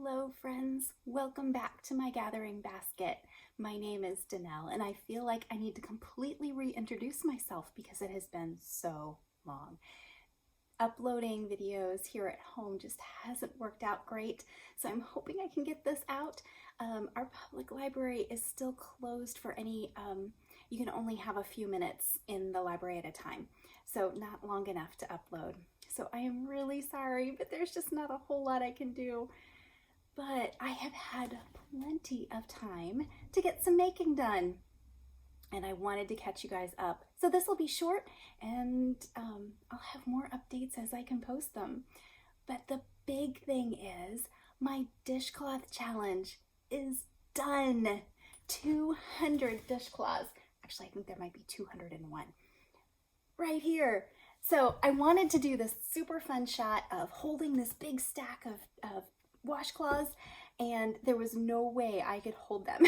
Hello friends, welcome back to My Gathering Basket. My name is Danelle and I feel like I need to completely reintroduce myself because it has been so long. Uploading videos here at home just hasn't worked out great, so I'm hoping I can get this out. Our public library is still closed for any, you can only have a few minutes in the library at a time, so not long enough to upload. So I am really sorry, but there's just not a whole lot I can do. But I have had plenty of time to get some making done, and I wanted to catch you guys up. So this will be short, and I'll have more updates as I can post them. But the big thing is my dishcloth challenge is done. 200 dishcloths. Actually, I think there might be 201 right here. So I wanted to do this super fun shot of holding this big stack of washcloths, and there was no way I could hold them.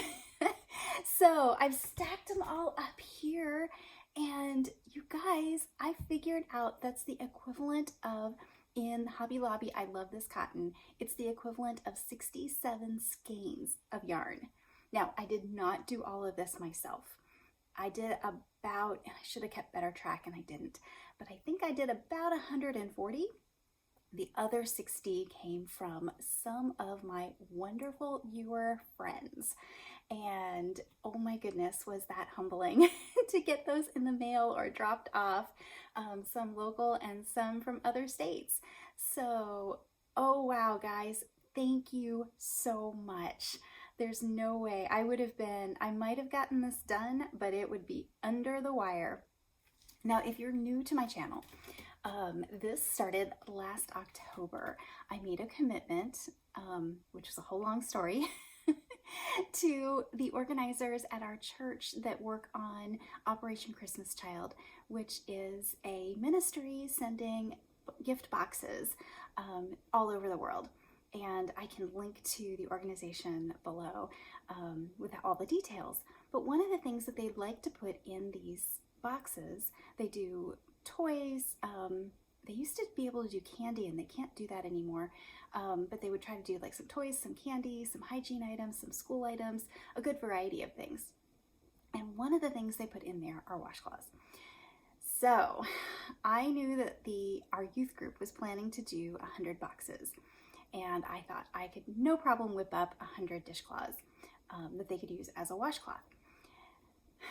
So I've stacked them all up here, and you guys, I figured out that's the equivalent of, in Hobby Lobby, I love this cotton, it's the equivalent of 67 skeins of yarn. Now, I did not do all of this myself. I did about, and I should have kept better track and I didn't, but I think I did about 140. The other 60 came from some of my wonderful viewer friends. And oh my goodness, was that humbling to get those in the mail or dropped off, some local and some from other states. So, oh wow, guys, thank you so much. There's no way I might have gotten this done, but it would be under the wire. Now, if you're new to my channel, this started last October. I made a commitment, which is a whole long story, to the organizers at our church that work on Operation Christmas Child, which is a ministry sending gift boxes all over the world. And I can link to the organization below with all the details. But one of the things that they'd like to put in these boxes, they do toys. They used to be able to do candy, and they can't do that anymore. But they would try to do like some toys, some candy, some hygiene items, some school items, a good variety of things. And one of the things they put in there are washcloths. So I knew that our youth group was planning to do 100 boxes. And I thought I could no problem whip up 100 dishcloths that they could use as a washcloth,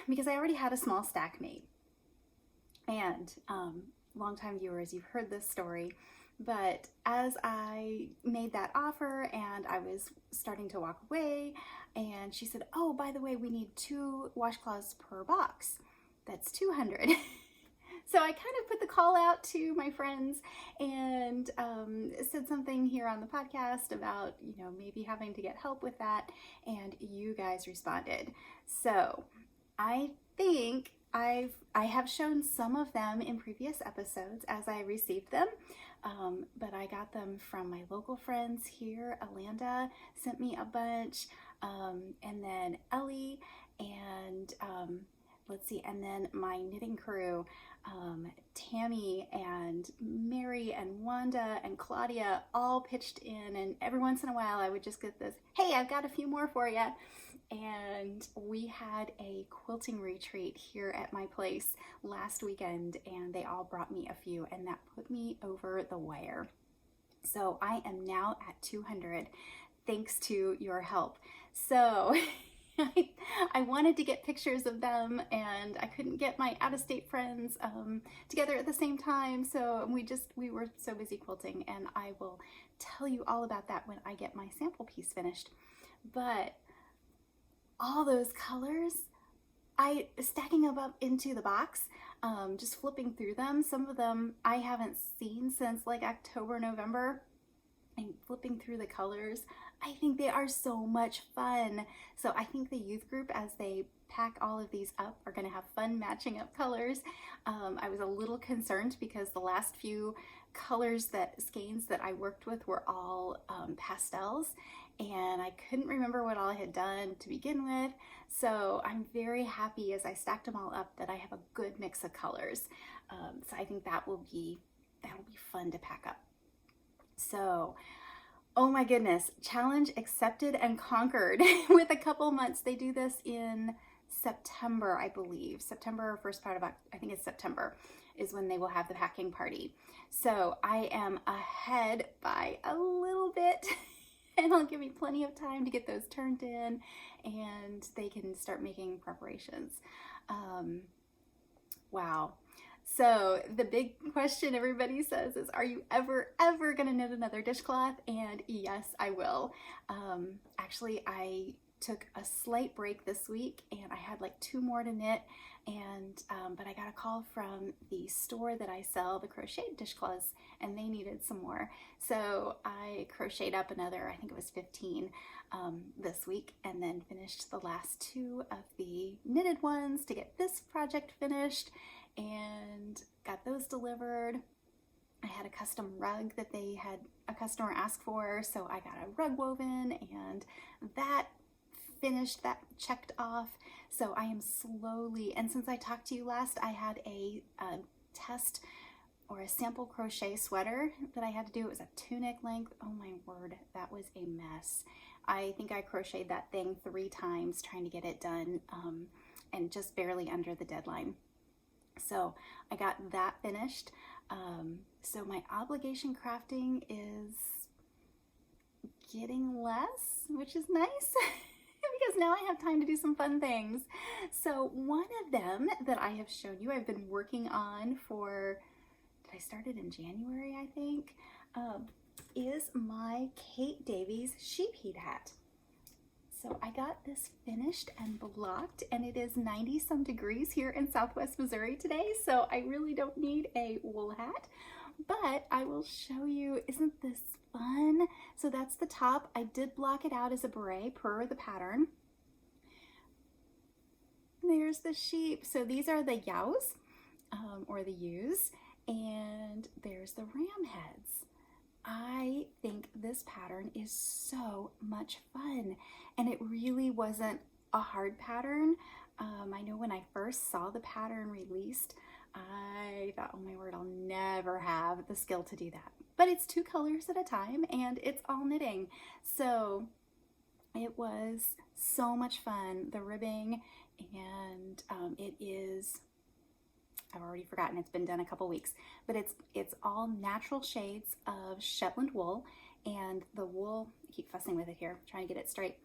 because I already had a small stack made. And longtime viewers, you've heard this story, but as I made that offer and I was starting to walk away, and she said, oh, by the way, we need 2 washcloths per box. That's 200. So I kind of put the call out to my friends and said something here on the podcast about, maybe having to get help with that, and you guys responded. So I think I have shown some of them in previous episodes as I received them, but I got them from my local friends here. Alanda sent me a bunch, and then Ellie, and let's see, and then my knitting crew, Tammy and Mary and Wanda and Claudia all pitched in, and every once in a while I would just get this, hey, I've got a few more for you. And we had a quilting retreat here at my place last weekend, and they all brought me a few, and that put me over the wire. So I am now at 200 thanks to your help. So I wanted to get pictures of them, and I couldn't get my out-of-state friends together at the same time, so we were so busy quilting, and I will tell you all about that when I get my sample piece finished. But all those colors, stacking them up into the box, just flipping through them. Some of them I haven't seen since like October, November, and flipping through the colors, I think they are so much fun. So I think the youth group, as they pack all of these up, are going to have fun matching up colors. I was a little concerned because the last few skeins that I worked with were all pastels, and I couldn't remember what all I had done to begin with. So I'm very happy as I stacked them all up that I have a good mix of colors. So I think that'll be fun to pack up. So Oh my goodness, challenge accepted and conquered with a couple months. They do this in September, I believe. September, first part of, I think it's September, is when they will have the packing party. So I am ahead by a little bit and it'll give me plenty of time to get those turned in and they can start making preparations. Wow. So the big question everybody says is, are you ever going to knit another dishcloth? And yes, I will. Actually, I took a slight break this week and I had like 2 more to knit, and but I got a call from the store that I sell the crocheted dishcloths and they needed some more. So I crocheted up another, I think it was 15 this week, and then finished the last 2 of the knitted ones to get this project finished and got those delivered. I had a custom rug that they had a customer ask for, so I got a rug woven and that finished, that checked off. So I am slowly, and since I talked to you last, I had a test or a sample crochet sweater that I had to do. It was a tunic length. Oh my word, that was a mess. I think I crocheted that thing 3 times trying to get it done, and just barely under the deadline. So I got that finished. So my obligation crafting is getting less, which is nice because now I have time to do some fun things. So one of them that I have shown you, I've been working on for, I started in January, I think, is my Kate Davies sheep heat hat. So I got this finished and blocked, and it is 90 some degrees here in Southwest Missouri today, so I really don't need a wool hat, but I will show you. Isn't this fun? So that's the top. I did block it out as a beret per the pattern. There's the sheep. So these are the yows, or the ewes, and there's the ram heads. I think this pattern is so much fun, and it really wasn't a hard pattern. I know when I first saw the pattern released, I thought, oh my word, I'll never have the skill to do that. But it's 2 colors at a time and it's all knitting. So it was so much fun, the ribbing, and it is, I've already forgotten, it's been done a couple weeks, but it's all natural shades of Shetland wool, and the wool, I keep fussing with it here, trying to get it straight.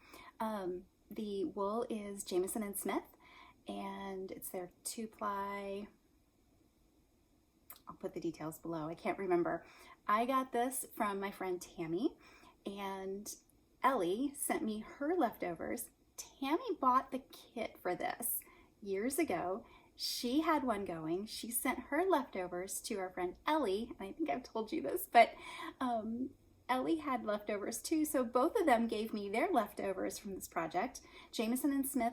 The wool is Jamieson and Smith, and it's their 2-ply, I'll put the details below, I can't remember. I got this from my friend Tammy, and Ellie sent me her leftovers. Tammy bought the kit for this years ago. She had one going. She sent her leftovers to our friend Ellie, and I think I've told you this, but Ellie had leftovers too, so both of them gave me their leftovers from this project. Jamieson and Smith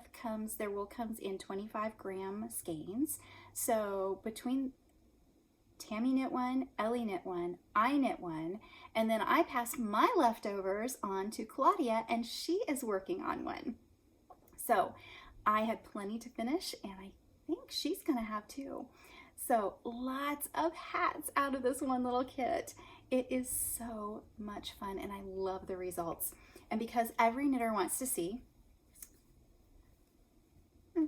their wool comes in 25-gram skeins, so between Tammy knit one, Ellie knit one, I knit one, and then I passed my leftovers on to Claudia, and she is working on one. So I had plenty to finish, and I think she's gonna have 2. So lots of hats out of this one little kit. It is so much fun, and I love the results. And because every knitter wants to see,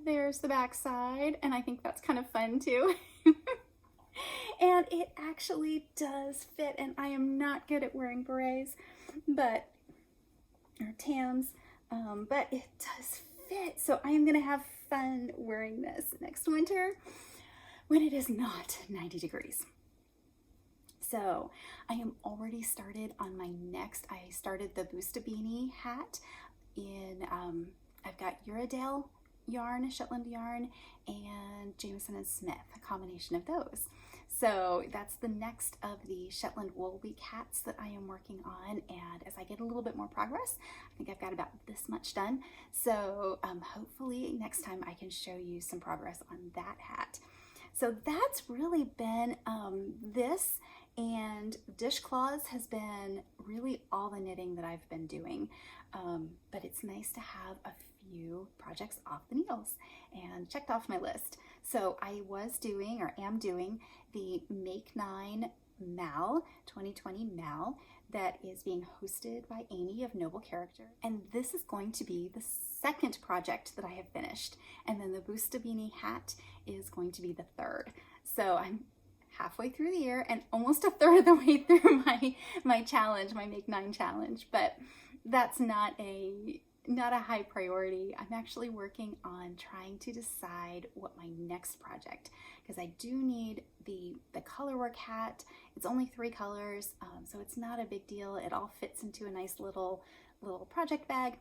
there's the back side, and I think that's kind of fun too. And it actually does fit, and I am not good at wearing berets, or tams, but it does fit. So I am gonna have fun wearing this next winter when it is not 90 degrees. So I am already started on my next. I started the Busta Beanie hat in, I've got Uredale yarn, Shetland yarn, and Jamieson and Smith, a combination of those. So that's the next of the Shetland Wool Week hats that I am working on, and as I get a little bit more progress, I think I've got about this much done. So hopefully next time I can show you some progress on that hat. So that's really been this, and dishcloths has been really all the knitting that I've been doing, but it's nice to have a few projects off the needles and checked off my list. So I was doing, or am doing, the Make 9 Mal 2020 Mal. that is being hosted by Amy of Noble Character. And this is going to be the second project that I have finished. And then the Busta Beanie hat is going to be the third. So I'm halfway through the year and almost a third of the way through my challenge, my Make 9 challenge. But that's not a high priority. I'm actually working on trying to decide what my next project, because I do need the colorwork hat. It's only 3 colors, so it's not a big deal. It all fits into a nice little project bag,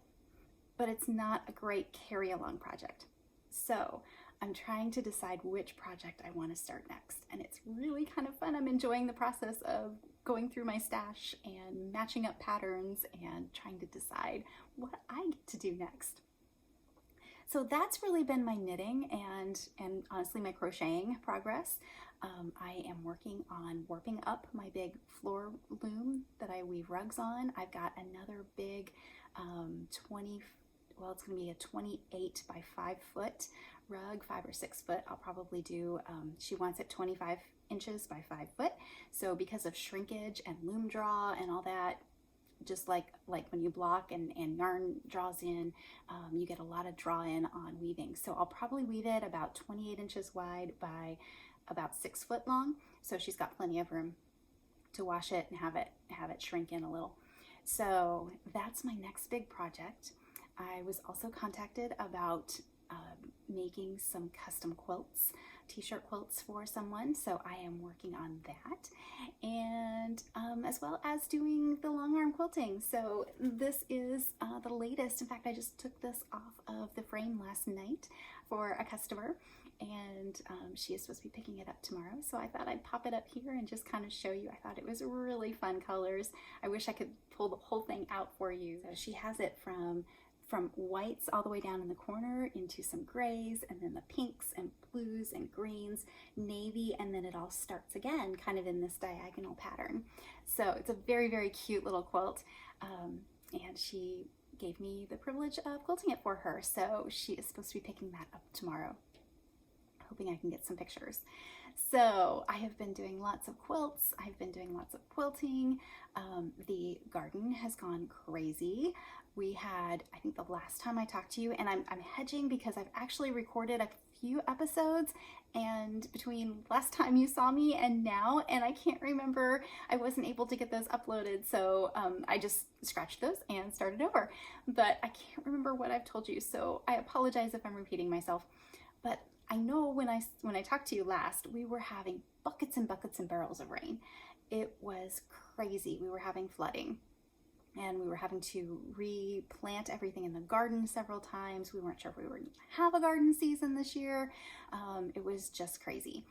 but it's not a great carry-along project. So I'm trying to decide which project I want to start next, and it's really kind of fun. I'm enjoying the process of going through my stash and matching up patterns and trying to decide what I get to do next. So that's really been my knitting and honestly my crocheting progress. I am working on warping up my big floor loom that I weave rugs on. I've got another big it's going to be a 28 by 5 foot rug, 5 or 6 foot. I'll probably do, she wants it 25 inches by 5 foot. So because of shrinkage and loom draw and all that, just like when you block and yarn draws in, you get a lot of draw in on weaving. So I'll probably weave it about 28 inches wide by about 6 foot long. So she's got plenty of room to wash it and have it shrink in a little. So that's my next big project. I was also contacted about making some custom quilts, t-shirt quilts for someone, so I am working on that, and as well as doing the long arm quilting. So this is the latest. In fact, I just took this off of the frame last night for a customer, and she is supposed to be picking it up tomorrow, so I thought I'd pop it up here and just kind of show you. I thought it was really fun colors. I wish I could pull the whole thing out for you. So she has it from whites all the way down in the corner into some grays, and then the pinks and blues and greens, navy, and then it all starts again kind of in this diagonal pattern. So it's a very, very cute little quilt, and she gave me the privilege of quilting it for her. So she is supposed to be picking that up tomorrow. Hoping I can get some pictures. So I have been doing lots of quilts. I've been doing lots of quilting. The garden has gone crazy. We had, I think the last time I talked to you, and I'm hedging because I've actually recorded a few episodes, and between last time you saw me and now, and I can't remember, I wasn't able to get those uploaded, so I just scratched those and started over. But I can't remember what I've told you, so I apologize if I'm repeating myself. But I know when I talked to you last, we were having buckets and buckets and barrels of rain. It was crazy. We were having flooding, and we were having to replant everything in the garden several times. We weren't sure if we were going to have a garden season this year. It was just crazy.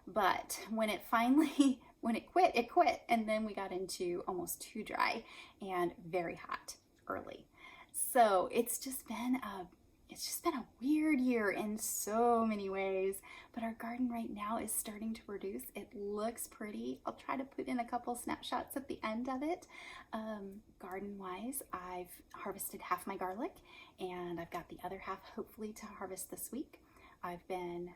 But when it finally, when it quit, and then we got into almost too dry and very hot early. So it's just been a weird year in so many ways, but our garden right now is starting to produce. It looks pretty. I'll try to put in a couple snapshots at the end of it. Garden wise, I've harvested half my garlic, and I've got the other half hopefully to harvest this week. I've been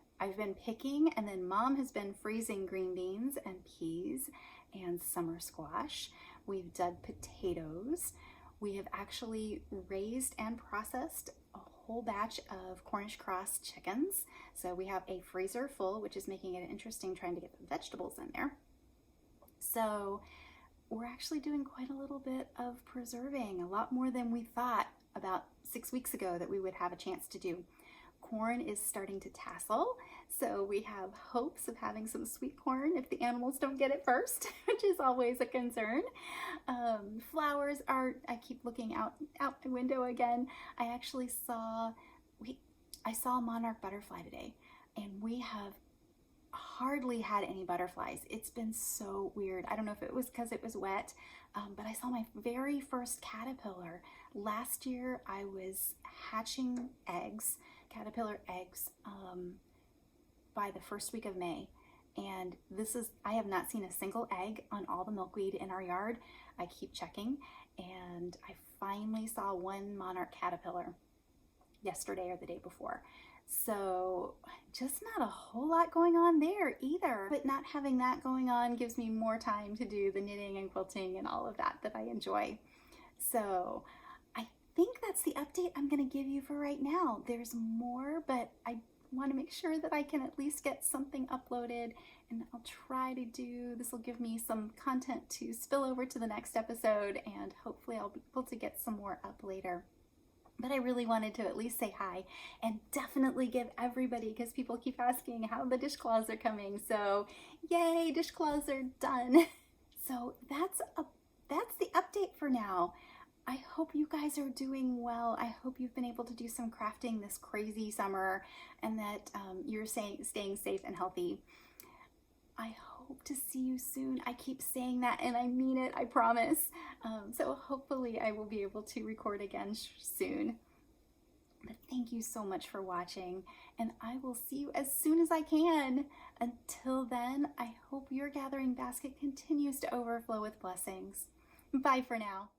picking, and then Mom has been freezing green beans and peas and summer squash. We've dug potatoes. We have actually raised and processed a whole batch of Cornish cross chickens. So we have a freezer full, which is making it interesting trying to get the vegetables in there. So we're actually doing quite a little bit of preserving, a lot more than we thought about 6 weeks ago that we would have a chance to do. Corn is starting to tassel, so we have hopes of having some sweet corn if the animals don't get it first, which is always a concern. Flowers are, I keep looking out the window again. I actually saw, I saw a monarch butterfly today, and we have hardly had any butterflies. It's been so weird. I don't know if it was because it was wet, but I saw my very first caterpillar. Last year I was hatching eggs, caterpillar eggs, by the first week of May, and I have not seen a single egg on all the milkweed in our yard. I keep checking, and I finally saw one monarch caterpillar yesterday or the day before. So just not a whole lot going on there either. But not having that going on gives me more time to do the knitting and quilting and all of that I enjoy. So I think that's the update I'm going to give you for right now. There's more, but I want to make sure that I can at least get something uploaded, and I'll try to do this. Will give me some content to spill over to the next episode, and hopefully I'll be able to get some more up later. But I really wanted to at least say hi and definitely give everybody, because people keep asking how the dishcloths are coming. So yay, dishcloths are done. So that's the update for now. I hope you guys are doing well. I hope you've been able to do some crafting this crazy summer, and that you're staying safe and healthy. I hope to see you soon. I keep saying that and I mean it, I promise. So hopefully I will be able to record again soon. But thank you so much for watching, and I will see you as soon as I can. Until then, I hope your gathering basket continues to overflow with blessings. Bye for now.